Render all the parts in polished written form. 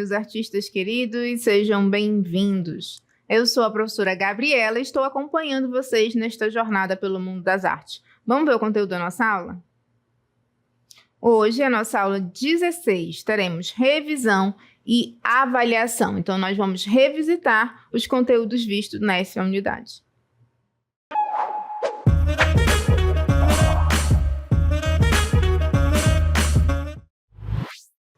meus artistas queridos, sejam bem-vindos. Eu sou a professora Gabriela e estou acompanhando vocês nesta jornada pelo mundo das artes. Vamos ver o conteúdo da nossa aula? Hoje, a nossa aula 16, teremos revisão e avaliação. Então, nós vamos revisitar os conteúdos vistos nessa unidade.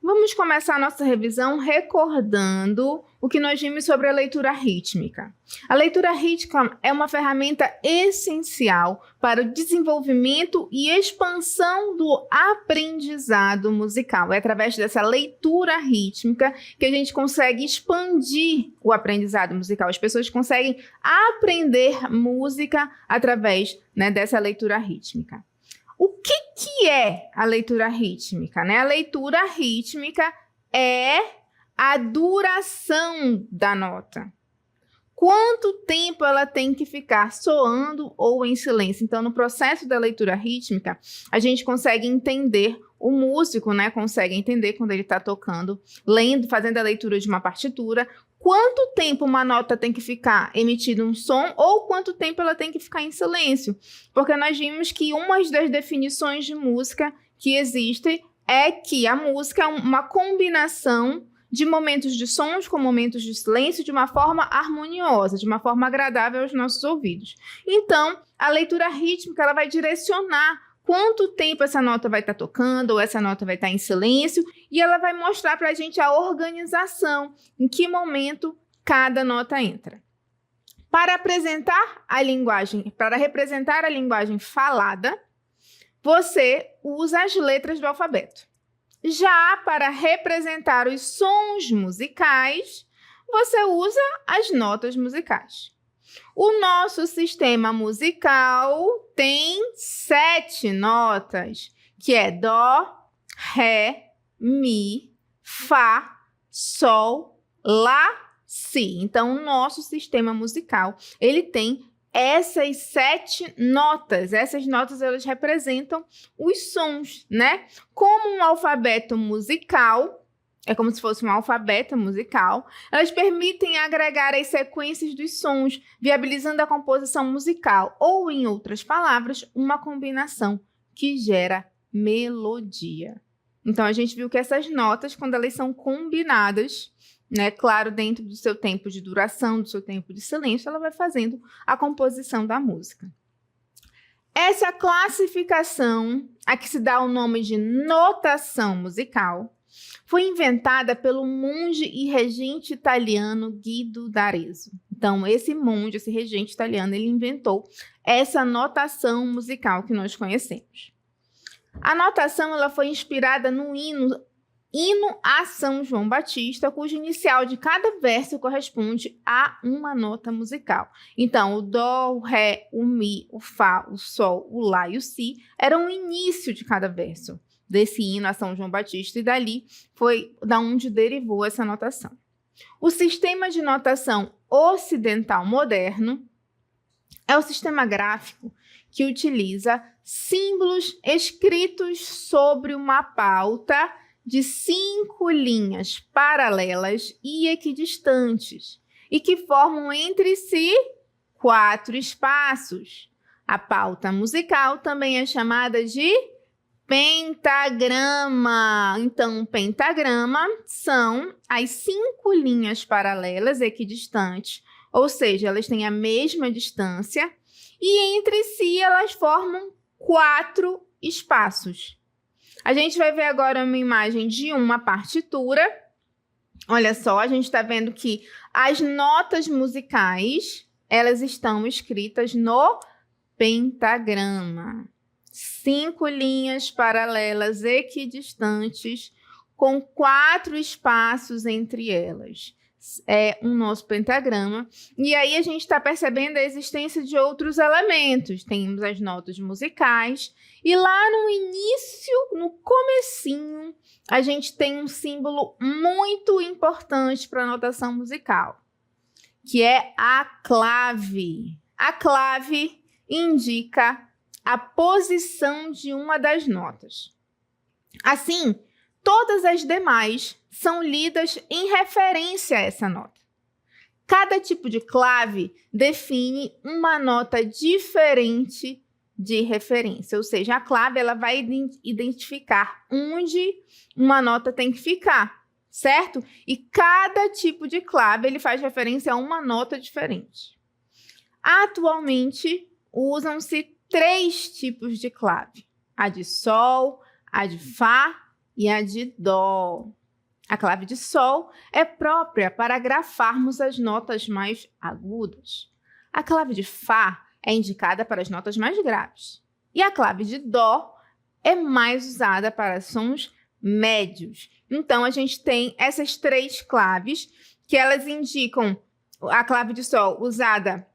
Vamos começar a nossa revisão recordando o que nós vimos sobre a leitura rítmica. A leitura rítmica é uma ferramenta essencial para o desenvolvimento e expansão do aprendizado musical. É através dessa leitura rítmica que a gente consegue expandir o aprendizado musical. As pessoas conseguem aprender música através, dessa leitura rítmica. O que é a leitura rítmica? A leitura rítmica é a duração da nota. Quanto tempo ela tem que ficar soando ou em silêncio? Então, no processo da leitura rítmica, a gente consegue entender, o músico, consegue entender quando ele está tocando, lendo, fazendo a leitura de uma partitura, quanto tempo uma nota tem que ficar emitindo um som ou quanto tempo ela tem que ficar em silêncio. Porque nós vimos que uma das definições de música que existe é que a música é uma combinação de momentos de sons com momentos de silêncio de uma forma harmoniosa, de uma forma agradável aos nossos ouvidos. Então, a leitura rítmica ela vai direcionar quanto tempo essa nota vai estar tocando ou essa nota vai estar em silêncio e ela vai mostrar para a gente a organização, em que momento cada nota entra. Para representar a linguagem falada, você usa as letras do alfabeto. Já para representar os sons musicais, você usa as notas musicais. O nosso sistema musical tem 7 notas, que é Dó, Ré, Mi, Fá, Sol, Lá, Si. Então, o nosso sistema musical, ele tem essas 7 notas. Essas notas, elas representam os sons, Como um alfabeto musical, é como se fosse um alfabeto musical, elas permitem agregar as sequências dos sons, viabilizando a composição musical, ou, em outras palavras, uma combinação que gera melodia. Então, a gente viu que essas notas, quando elas são combinadas, claro, dentro do seu tempo de duração, do seu tempo de silêncio, ela vai fazendo a composição da música. Essa classificação, a que se dá o nome de notação musical, foi inventada pelo monge e regente italiano Guido d'Arezzo. Então, esse monge, esse regente italiano, ele inventou essa notação musical que nós conhecemos. A notação ela foi inspirada no hino a São João Batista, cujo inicial de cada verso corresponde a uma nota musical. Então, o Dó, o Ré, o Mi, o Fá, o Sol, o Lá e o Si eram o início de cada verso desse hino a São João Batista, e dali foi da onde derivou essa notação. O sistema de notação ocidental moderno é o sistema gráfico que utiliza símbolos escritos sobre uma pauta de 5 linhas paralelas e equidistantes, e que formam entre si 4 espaços. A pauta musical também é chamada de pentagrama. Então, o pentagrama são as 5 linhas paralelas equidistantes, ou seja, elas têm a mesma distância, e entre si elas formam 4 espaços. A gente vai ver agora uma imagem de uma partitura. Olha só, a gente está vendo que as notas musicais, elas estão escritas no pentagrama. 5 linhas paralelas equidistantes com 4 espaços entre elas. É o nosso pentagrama. E aí a gente está percebendo a existência de outros elementos. Temos as notas musicais e lá no início, no comecinho, a gente tem um símbolo muito importante para a notação musical, que é a clave. A clave indica a posição de uma das notas. Assim, Todas as demais são lidas em referência a essa nota. Cada tipo de clave define uma nota diferente de referência, ou seja, a clave ela vai identificar onde uma nota tem que ficar, certo? E cada tipo de clave ele faz referência a uma nota diferente. Atualmente, usam-se 3 tipos de clave: a de Sol, a de Fá e a de Dó. A clave de Sol é própria para grafarmos as notas mais agudas. A clave de Fá é indicada para as notas mais graves. E a clave de Dó é mais usada para sons médios. Então, a gente tem essas 3 claves que elas indicam a clave de Sol usada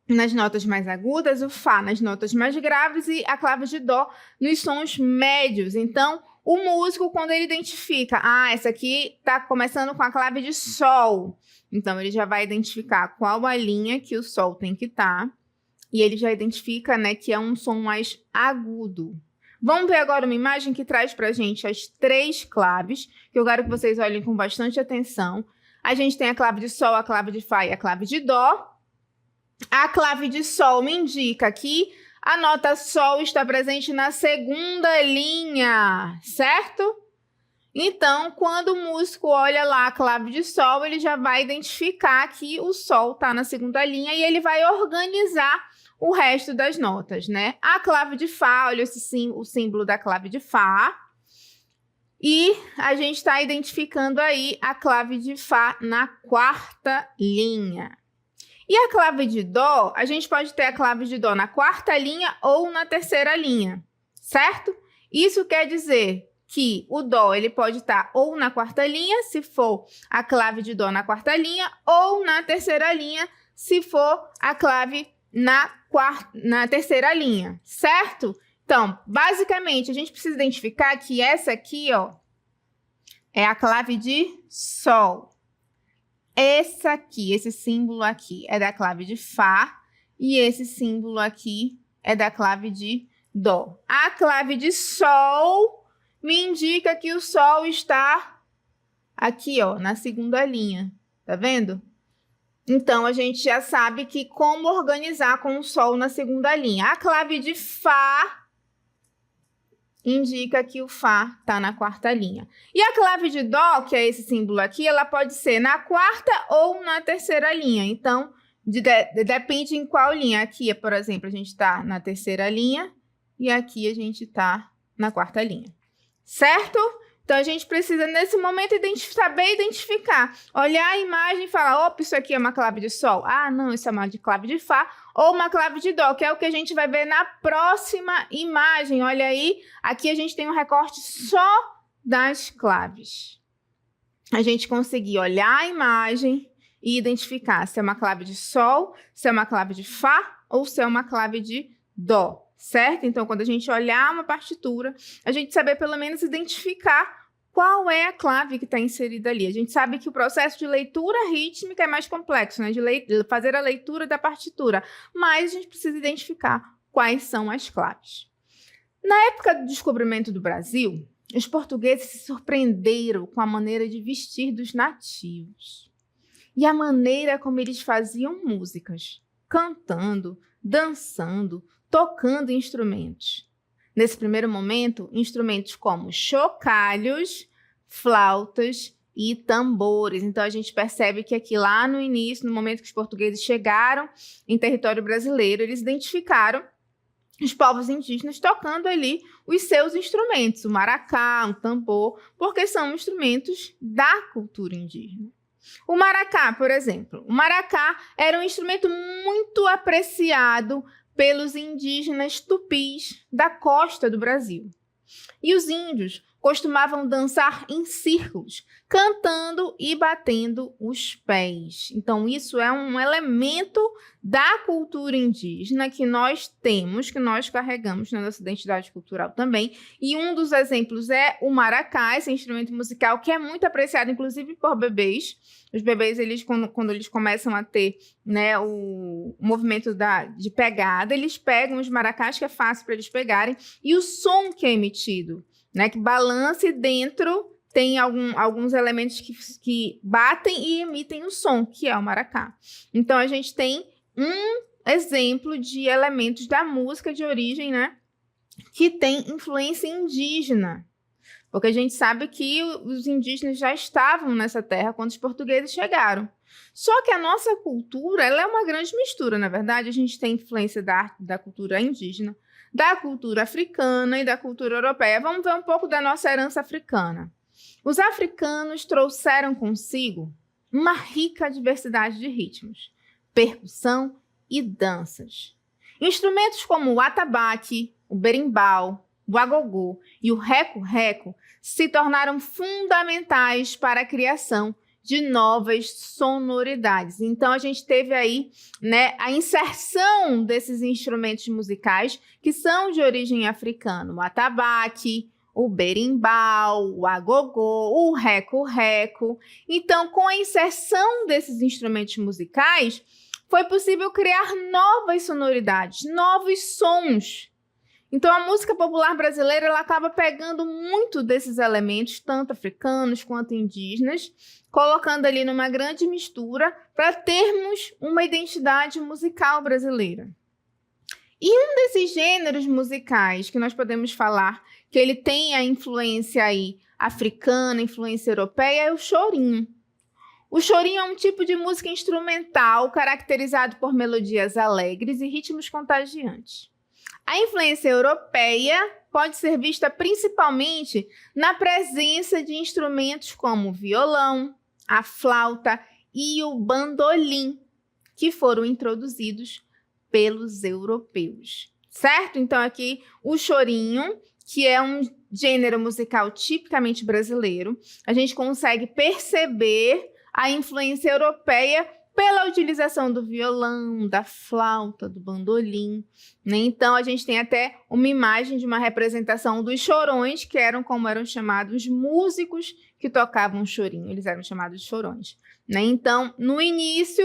nas notas mais agudas, o Fá nas notas mais graves e a clave de Dó nos sons médios. Então, o músico, quando ele identifica, essa aqui está começando com a clave de Sol, então ele já vai identificar qual a linha que o Sol tem que estar, e ele já identifica, né, que é um som mais agudo. Vamos ver agora uma imagem que traz para a gente as 3 claves, que eu quero que vocês olhem com bastante atenção. A gente tem a clave de Sol, a clave de Fá e a clave de Dó. A clave de Sol me indica que a nota Sol está presente na segunda linha, certo? Então, quando o músico olha lá a clave de Sol, ele já vai identificar que o Sol está na segunda linha e ele vai organizar o resto das notas, né? A clave de Fá, olha o símbolo da clave de Fá. E a gente está identificando aí a clave de Fá na 4ª linha. E a clave de Dó, a gente pode ter a clave de Dó na 4ª linha ou na 3ª linha, certo? Isso quer dizer que o Dó ele pode estar ou na 4ª linha, se for a clave de Dó na 4ª linha, ou na 3ª linha, se for a clave na 3ª linha, certo? Então, basicamente, a gente precisa identificar que essa aqui, ó, é a clave de Sol. Essa aqui, esse símbolo aqui é da clave de Fá e esse símbolo aqui é da clave de Dó. A clave de Sol me indica que o Sol está aqui, ó, na segunda linha, tá vendo? Então, a gente já sabe que como organizar com o Sol na segunda linha. A clave de Fá indica que o Fá está na 4ª linha. E a clave de Dó, que é esse símbolo aqui, ela pode ser na 4ª ou na 3ª linha. Então, depende em qual linha. Aqui, por exemplo, a gente está na 3ª linha e aqui a gente está na 4ª linha. Certo? Então, a gente precisa, nesse momento, saber identificar. Olhar a imagem e falar, opa, isso aqui é uma clave de Sol. Ah, não, isso é uma clave de Fá. Ou uma clave de Dó, que é o que a gente vai ver na próxima imagem. Olha aí, aqui a gente tem um recorte só das claves. A gente conseguir olhar a imagem e identificar se é uma clave de Sol, se é uma clave de Fá ou se é uma clave de Dó. Certo? Então, quando a gente olhar uma partitura, a gente saber pelo menos identificar qual é a clave que está inserida ali. A gente sabe que o processo de leitura rítmica é mais complexo, né? De fazer a leitura da partitura, mas a gente precisa identificar quais são as claves. Na época do descobrimento do Brasil, os portugueses se surpreenderam com a maneira de vestir dos nativos e a maneira como eles faziam músicas, cantando, dançando, tocando instrumentos. Nesse primeiro momento, instrumentos como chocalhos, flautas e tambores. Então, a gente percebe que aqui lá no início, no momento que os portugueses chegaram em território brasileiro, eles identificaram os povos indígenas tocando ali os seus instrumentos, o maracá, o tambor, porque são instrumentos da cultura indígena. O maracá, por exemplo. O maracá era um instrumento muito apreciado pelos indígenas tupis da costa do Brasil. E os índios costumavam dançar em círculos, cantando e batendo os pés. Então, isso é um elemento da cultura indígena que nós temos, que nós carregamos na nossa identidade cultural também. E um dos exemplos é o maracá, esse instrumento musical que é muito apreciado, inclusive por bebês. Os bebês, eles, quando eles começam a ter, né, o movimento de pegada, eles pegam os maracás, que é fácil para eles pegarem, e o som que é emitido né? Que balança e dentro tem alguns elementos que batem e emitem o som, que é o maracá. Então, a gente tem um exemplo de elementos da música de origem, né? Que tem influência indígena. Porque a gente sabe que os indígenas já estavam nessa terra quando os portugueses chegaram. Só que a nossa cultura, ela é uma grande mistura, na verdade. A gente tem influência da cultura indígena, da cultura africana e da cultura europeia. Vamos ver um pouco da nossa herança africana. Os africanos trouxeram consigo uma rica diversidade de ritmos, percussão e danças. Instrumentos como o atabaque, o berimbau, o agogô e o reco-reco se tornaram fundamentais para a criação de novas sonoridades. Então, a gente teve aí, né, a inserção desses instrumentos musicais que são de origem africana, o atabaque, o berimbau, o agogô, o reco-reco. Então, com a inserção desses instrumentos musicais, foi possível criar novas sonoridades, novos sons. Então, a música popular brasileira ela acaba pegando muito desses elementos, tanto africanos quanto indígenas, colocando ali numa grande mistura para termos uma identidade musical brasileira. E um desses gêneros musicais que nós podemos falar que ele tem a influência aí africana, influência europeia, é o chorinho. O chorinho é um tipo de música instrumental caracterizado por melodias alegres e ritmos contagiantes. A influência europeia pode ser vista principalmente na presença de instrumentos como o violão, a flauta e o bandolim, que foram introduzidos pelos europeus, certo? Então aqui o chorinho, que é um gênero musical tipicamente brasileiro, a gente consegue perceber a influência europeia pela utilização do violão, da flauta, do bandolim, né? Então, a gente tem até uma imagem de uma representação dos chorões, que eram como eram chamados músicos que tocavam chorinho, eles eram chamados de chorões, né? Então, no início,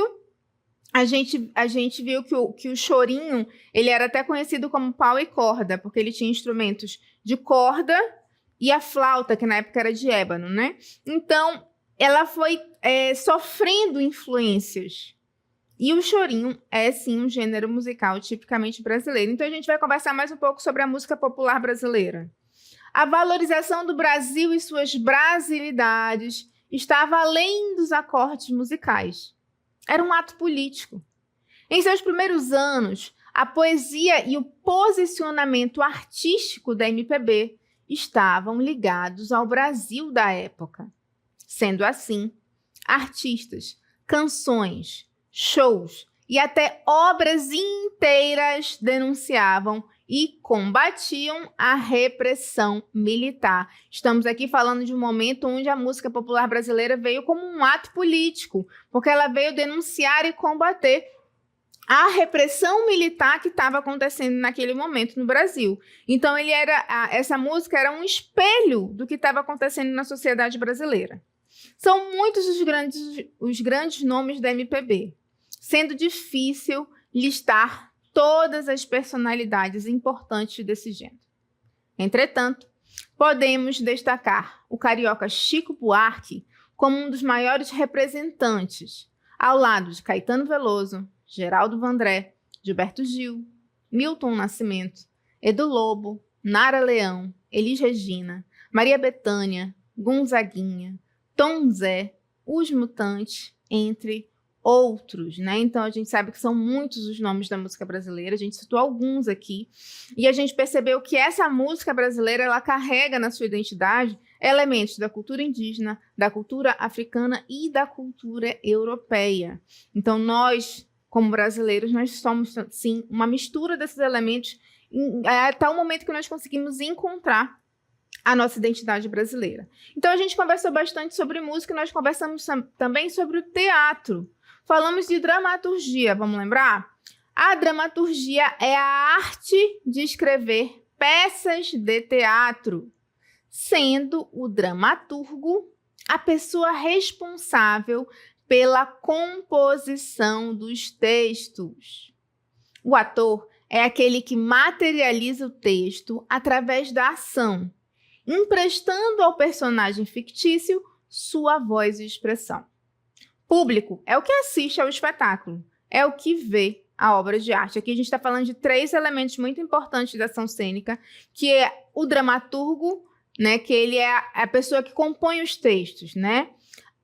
a gente viu que o chorinho, ele era até conhecido como pau e corda, porque ele tinha instrumentos de corda e a flauta, que na época era de ébano, né? Então, ela foi sofrendo influências. E o chorinho é, sim, um gênero musical tipicamente brasileiro. Então, a gente vai conversar mais um pouco sobre a música popular brasileira. A valorização do Brasil e suas brasilidades estava além dos acordes musicais. Era um ato político. Em seus primeiros anos, a poesia e o posicionamento artístico da MPB estavam ligados ao Brasil da época. Sendo assim, artistas, canções, shows e até obras inteiras denunciavam e combatiam a repressão militar. Estamos aqui falando de um momento onde a música popular brasileira veio como um ato político, porque ela veio denunciar e combater a repressão militar que estava acontecendo naquele momento no Brasil. Então, essa música era um espelho do que estava acontecendo na sociedade brasileira. São muitos os grandes nomes da MPB, sendo difícil listar todas as personalidades importantes desse gênero. Entretanto, podemos destacar o carioca Chico Buarque como um dos maiores representantes, ao lado de Caetano Veloso, Geraldo Vandré, Gilberto Gil, Milton Nascimento, Edu Lobo, Nara Leão, Elis Regina, Maria Bethânia, Gonzaguinha, Tom Zé, Os Mutantes, entre outros, né? Então, a gente sabe que são muitos os nomes da música brasileira, a gente citou alguns aqui, e a gente percebeu que essa música brasileira, ela carrega na sua identidade elementos da cultura indígena, da cultura africana e da cultura europeia. Então, nós, como brasileiros, nós somos, sim, uma mistura desses elementos até o momento que nós conseguimos encontrar a nossa identidade brasileira. Então, a gente conversou bastante sobre música, nós conversamos também sobre o teatro. Falamos de dramaturgia, vamos lembrar? A dramaturgia é a arte de escrever peças de teatro, sendo o dramaturgo a pessoa responsável pela composição dos textos. O ator é aquele que materializa o texto através da ação, emprestando ao personagem fictício sua voz e expressão. Público é o que assiste ao espetáculo, é o que vê a obra de arte. Aqui a gente está falando de 3 elementos muito importantes da ação cênica, que é o dramaturgo, né, que ele é a pessoa que compõe os textos, né?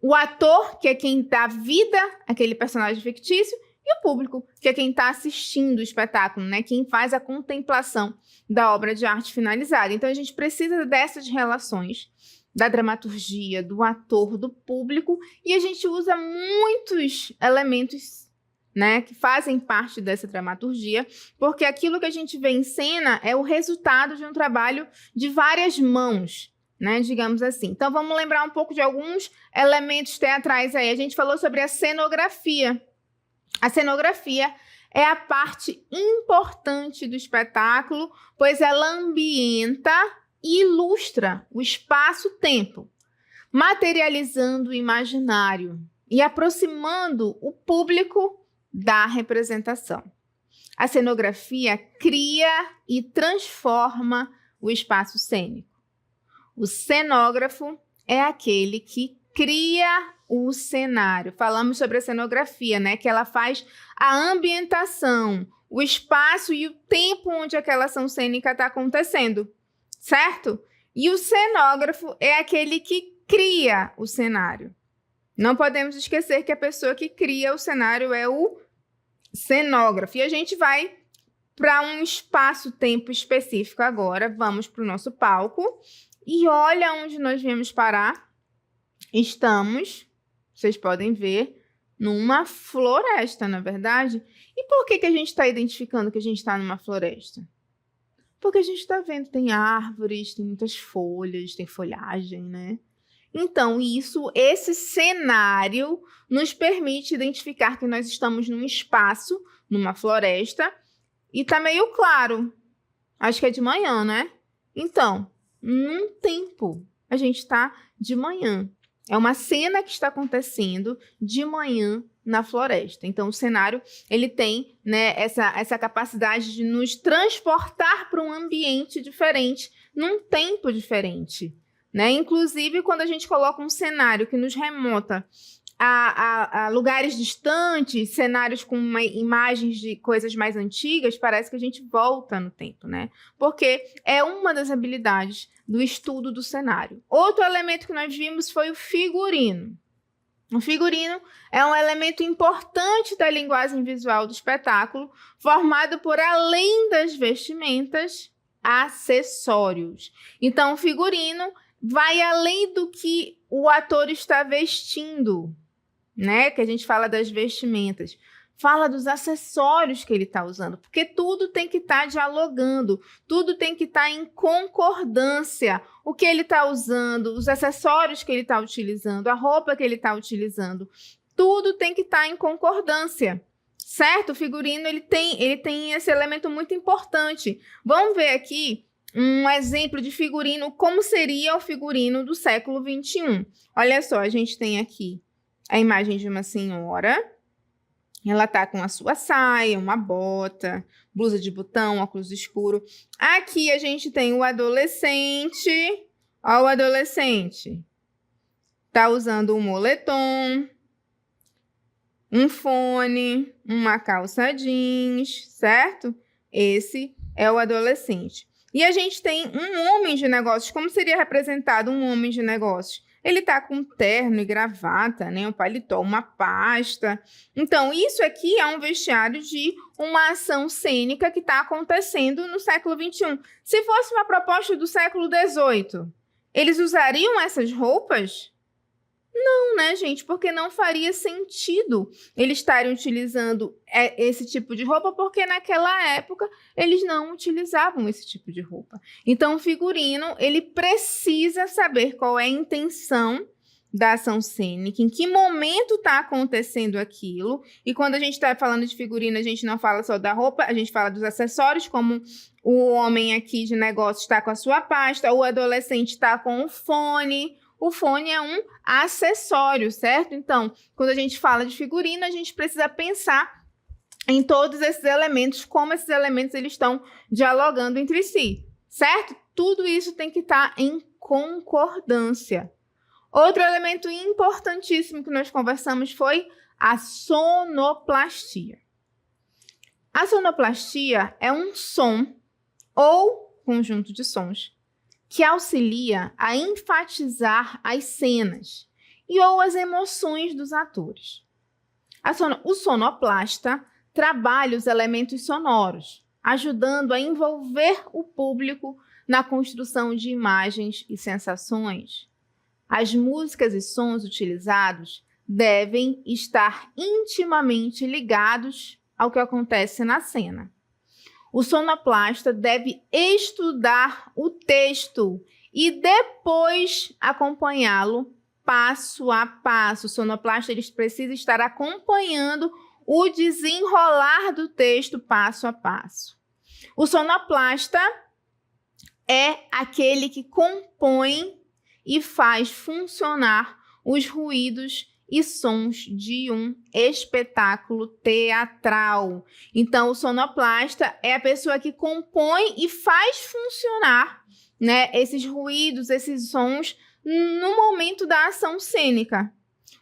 O ator, que é quem dá vida àquele personagem fictício, e o público, que é quem está assistindo o espetáculo, né? Quem faz a contemplação da obra de arte finalizada. Então, a gente precisa dessas relações, da dramaturgia, do ator, do público, e a gente usa muitos elementos, né, que fazem parte dessa dramaturgia, porque aquilo que a gente vê em cena é o resultado de um trabalho de várias mãos, né, digamos assim. Então, vamos lembrar um pouco de alguns elementos teatrais aí. A gente falou sobre a cenografia. A cenografia é a parte importante do espetáculo, pois ela ambienta e ilustra o espaço-tempo, materializando o imaginário e aproximando o público da representação. A cenografia cria e transforma o espaço cênico. O cenógrafo é aquele que cria o cenário. Falamos sobre a cenografia, né? Que ela faz a ambientação, o espaço e o tempo onde aquela ação cênica está acontecendo, certo? E o cenógrafo é aquele que cria o cenário. Não podemos esquecer que a pessoa que cria o cenário é o cenógrafo. E a gente vai para um espaço-tempo específico agora. Vamos para o nosso palco. E olha onde nós viemos parar. Estamos, vocês podem ver, numa floresta, na verdade. E por que a gente está identificando que a gente está numa floresta? Porque a gente está vendo, tem árvores, tem muitas folhas, tem folhagem, né? Então, esse cenário nos permite identificar que nós estamos num espaço, numa floresta, e tá meio claro. Acho que é de manhã, né? Então, num tempo, a gente está de manhã. É uma cena que está acontecendo de manhã na floresta. Então, o cenário ele tem, né, essa capacidade de nos transportar para um ambiente diferente, num tempo diferente, né? Inclusive, quando a gente coloca um cenário que nos remota a lugares distantes, cenários com imagens de coisas mais antigas, parece que a gente volta no tempo, né? Porque é uma das habilidades do estudo do cenário. Outro elemento que nós vimos foi o figurino. O figurino é um elemento importante da linguagem visual do espetáculo, formado por, além das vestimentas, acessórios. Então, o figurino vai além do que o ator está vestindo, né? Que a gente fala das vestimentas. Fala dos acessórios que ele está usando, porque tudo tem que estar dialogando, tudo tem que estar em concordância. O que ele está usando, os acessórios que ele está utilizando, a roupa que ele está utilizando, tudo tem que estar em concordância, certo? O figurino ele tem esse elemento muito importante. Vamos ver aqui um exemplo de figurino, como seria o figurino do século XXI. Olha só, a gente tem aqui a imagem de uma senhora. Ela tá com a sua saia, uma bota, blusa de botão, óculos escuro. Aqui a gente tem o adolescente. Ó, o adolescente. Tá usando um moletom, um fone, uma calça jeans, certo? Esse é o adolescente. E a gente tem um homem de negócios. Como seria representado um homem de negócios? Ele tá com um terno e gravata, né? Um paletó, uma pasta. Então, isso aqui é um vestiário de uma ação cênica que está acontecendo no século XXI. Se fosse uma proposta do século XVIII, eles usariam essas roupas? Não, né, gente? Porque não faria sentido eles estarem utilizando esse tipo de roupa, porque naquela época eles não utilizavam esse tipo de roupa. Então, o figurino, ele precisa saber qual é a intenção da ação cênica, em que momento está acontecendo aquilo. E quando a gente está falando de figurino, a gente não fala só da roupa, a gente fala dos acessórios, como o homem aqui de negócio está com a sua pasta, o adolescente está com o fone. O fone é um acessório, certo? Então, quando a gente fala de figurino, a gente precisa pensar em todos esses elementos, como esses elementos eles estão dialogando entre si, certo? Tudo isso tem que estar em concordância. Outro elemento importantíssimo que nós conversamos foi a sonoplastia. A sonoplastia é um som ou conjunto de sons que auxilia a enfatizar as cenas e ou as emoções dos atores. O sonoplasta trabalha os elementos sonoros, ajudando a envolver o público na construção de imagens e sensações. As músicas e sons utilizados devem estar intimamente ligados ao que acontece na cena. O sonoplasta deve estudar o texto e depois acompanhá-lo passo a passo. O sonoplasta precisa estar acompanhando o desenrolar do texto passo a passo. O sonoplasta é aquele que compõe e faz funcionar os ruídos e sons de um espetáculo teatral. Então, o sonoplasta é a pessoa que compõe e faz funcionar, né, esses ruídos, esses sons no momento da ação cênica.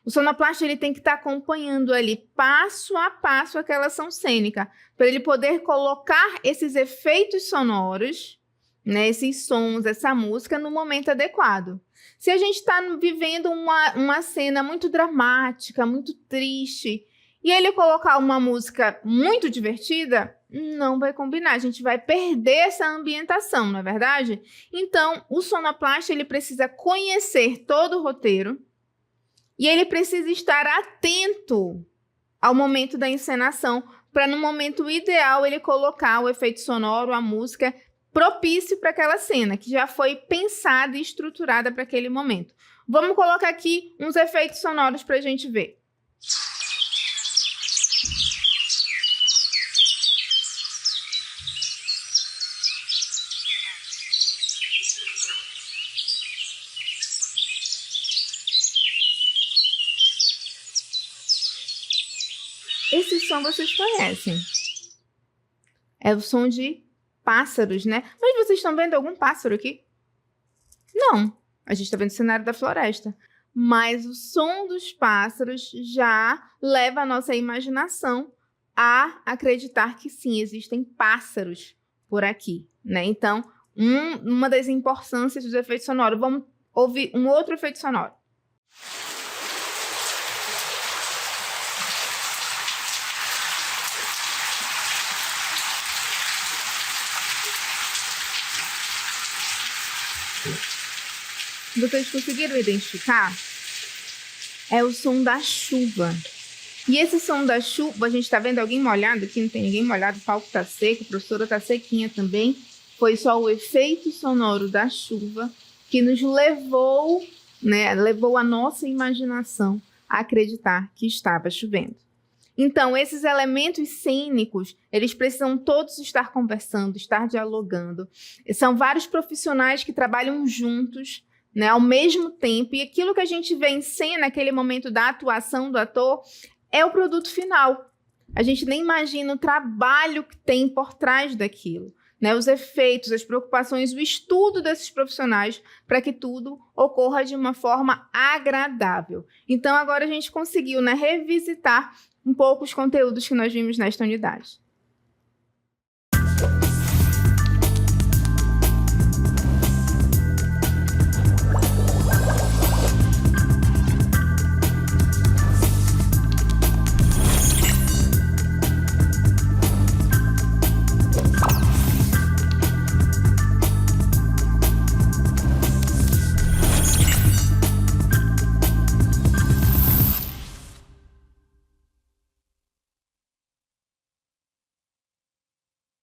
O sonoplasta ele tem que estar acompanhando ali passo a passo aquela ação cênica, para ele poder colocar esses efeitos sonoros, né, esses sons, essa música no momento adequado. Se a gente está vivendo uma cena muito dramática, muito triste, e ele colocar uma música muito divertida, não vai combinar, a gente vai perder essa ambientação, não é verdade? Então, o sonoplasta ele precisa conhecer todo o roteiro e ele precisa estar atento ao momento da encenação, para no momento ideal ele colocar o efeito sonoro, a música propício para aquela cena, que já foi pensada e estruturada para aquele momento. Vamos colocar aqui uns efeitos sonoros para a gente ver. Esse som vocês conhecem. É o som de pássaros, né? Mas vocês estão vendo algum pássaro aqui? Não. A gente está vendo o cenário da floresta. Mas o som dos pássaros já leva a nossa imaginação a acreditar que sim, existem pássaros por aqui, né? Então, uma das importâncias dos efeitos sonoros. Vamos ouvir um outro efeito sonoro. Vocês conseguiram identificar? É o som da chuva. E esse som da chuva, a gente tá vendo alguém molhado aqui? Não tem ninguém molhado, o palco tá seco, a professora tá sequinha também. Foi só o efeito sonoro da chuva que nos levou, né, levou a nossa imaginação a acreditar que estava chovendo. Então, esses elementos cênicos, eles precisam todos estar conversando, estar dialogando. São vários profissionais que trabalham juntos, né, ao mesmo tempo, e aquilo que a gente vê em cena, naquele momento da atuação do ator, é o produto final. A gente nem imagina o trabalho que tem por trás daquilo, né, os efeitos, as preocupações, o estudo desses profissionais para que tudo ocorra de uma forma agradável. Então, agora a gente conseguiu, né, revisitar um pouco os conteúdos que nós vimos nesta unidade.